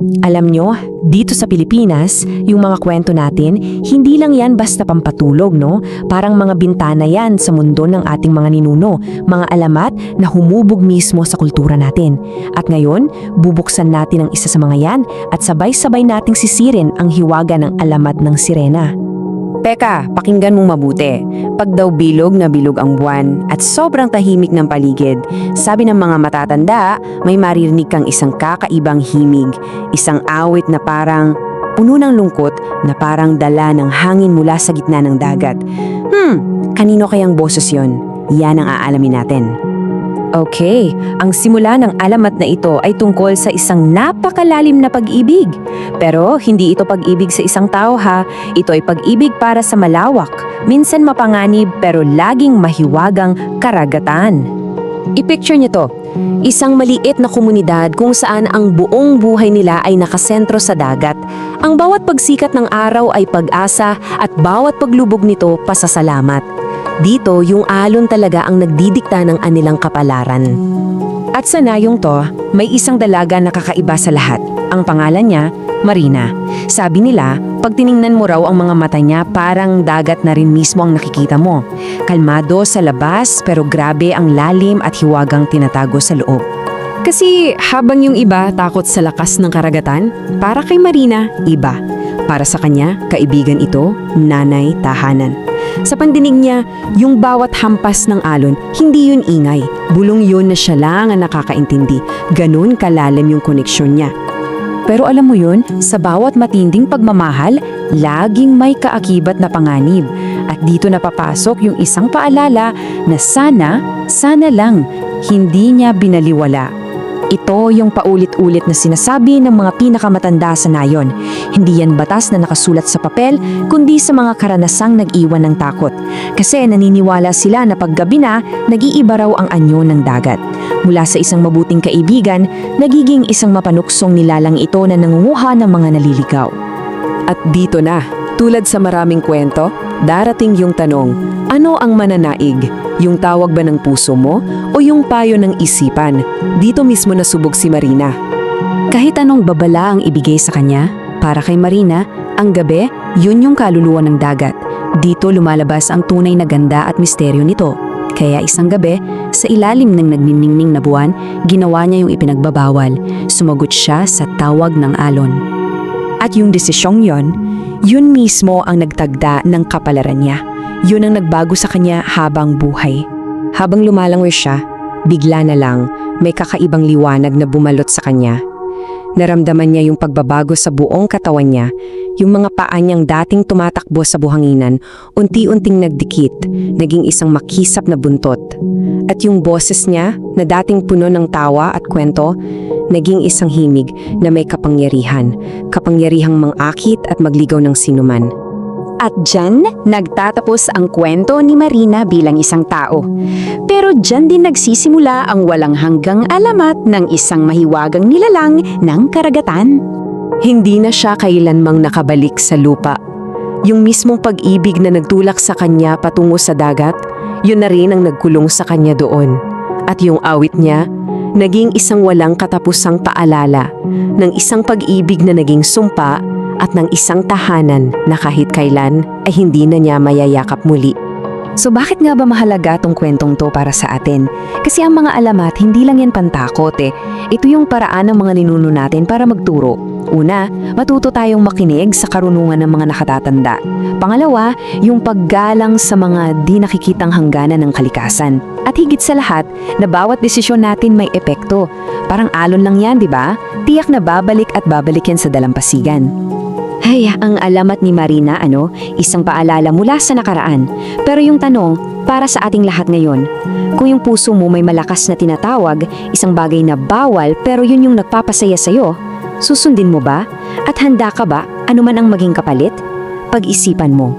Alam nyo, dito sa Pilipinas, yung mga kwento natin, hindi lang yan basta pampatulog, no? Parang mga bintana yan sa mundo ng ating mga ninuno, mga alamat na humubog mismo sa kultura natin. At ngayon, bubuksan natin ang isa sa mga yan at sabay-sabay nating sisirin ang hiwaga ng alamat ng sirena. Teka, pakinggan mong mabuti. Pag daw bilog na bilog ang buwan at sobrang tahimik ng paligid, sabi ng mga matatanda, may maririnig kang isang kakaibang himig, isang awit na parang puno ng lungkot na parang dala ng hangin mula sa gitna ng dagat. Kanino kayang boses yon? Yan ang aalamin natin. Okay, ang simula ng alamat na ito ay tungkol sa isang napakalalim na pag-ibig. Pero hindi ito pag-ibig sa isang tao ha, ito ay pag-ibig para sa malawak, minsan mapanganib pero laging mahiwagang karagatan. I-picture niyo to, isang maliit na komunidad kung saan ang buong buhay nila ay nakasentro sa dagat. Ang bawat pagsikat ng araw ay pag-asa at bawat paglubog nito pasasalamat. Dito, yung alon talaga ang nagdidikta ng anilang kapalaran. At sa nayong to, may isang dalaga na kakaiba sa lahat. Ang pangalan niya, Marina. Sabi nila, pag tiningnan mo raw ang mga mata niya, parang dagat na rin mismo ang nakikita mo. Kalmado sa labas, pero grabe ang lalim at hiwagang tinatago sa loob. Kasi habang yung iba takot sa lakas ng karagatan, para kay Marina, iba. Para sa kanya, kaibigan ito, nanay, tahanan. Sa pandinig niya, yung bawat hampas ng alon, hindi yun ingay. Bulong yun na siya lang ang nakakaintindi. Ganun kalalim yung koneksyon niya. Pero alam mo yun, sa bawat matinding pagmamahal, laging may kaakibat na panganib. At dito napapasok yung isang paalala na sana lang, hindi niya binaliwala. Ito yung paulit-ulit na sinasabi ng mga pinakamatanda sa nayon. Hindi yan batas na nakasulat sa papel, kundi sa mga karanasang nag-iwan ng takot. Kasi naniniwala sila na paggabi na, nag-iiba raw ang anyo ng dagat. Mula sa isang mabuting kaibigan, nagiging isang mapanuksong nilalang ito na nangunguha ng mga naliligaw. At dito na, tulad sa maraming kwento, darating yung tanong, ano ang mananaig? Yung tawag ba ng puso mo o yung payo ng isipan? Dito mismo nasubog si Marina. Kahit anong babala ang ibigay sa kanya, para kay Marina, ang gabi, yun yung kaluluwa ng dagat. Dito lumalabas ang tunay na ganda at misteryo nito. Kaya isang gabi, sa ilalim ng nagniningning na buwan, ginawa niya yung ipinagbabawal. Sumagot siya sa tawag ng alon. At yung desisyong yun mismo ang nagtagda ng kapalaran niya. Yun ang nagbago sa kanya habang buhay. Habang lumalangoy siya, bigla na lang may kakaibang liwanag na bumalot sa kanya. Naramdaman niya yung pagbabago sa buong katawan niya. Yung mga paa niyang dating tumatakbo sa buhanginan, unti-unting nagdikit, naging isang makisap na buntot. At yung boses niya, na dating puno ng tawa at kwento, naging isang himig na may kapangyarihan. Kapangyarihang mangakit at magligaw ng sinuman. At dyan, nagtatapos ang kwento ni Marina bilang isang tao. Pero dyan din nagsisimula ang walang hanggang alamat ng isang mahiwagang nilalang ng karagatan. Hindi na siya kailanmang nakabalik sa lupa. Yung mismong pag-ibig na nagtulak sa kanya patungo sa dagat, yun na rin ang nagkulong sa kanya doon. At yung awit niya, naging isang walang katapusang paalala ng isang pag-ibig na naging sumpa at ng isang tahanan na kahit kailan ay hindi na niya mayayakap muli. So bakit nga ba mahalaga tong kwentong to para sa atin? Kasi ang mga alamat, hindi lang yan pantakot eh. Ito yung paraan ng mga ninuno natin para magturo. Una, matuto tayong makinig sa karunungan ng mga nakatatanda. Pangalawa, yung paggalang sa mga di nakikitang hangganan ng kalikasan. At higit sa lahat, na bawat desisyon natin may epekto. Parang alon lang yan, di ba? Tiyak na babalik at babalik yan sa dalampasigan. Ay, ang alamat ni Marina, isang paalala mula sa nakaraan. Pero yung tanong, para sa ating lahat ngayon, kung yung puso mo may malakas na tinatawag, isang bagay na bawal pero yun yung nagpapasaya sa'yo, susundin mo ba? At handa ka ba, anuman ang maging kapalit? Pag-isipan mo.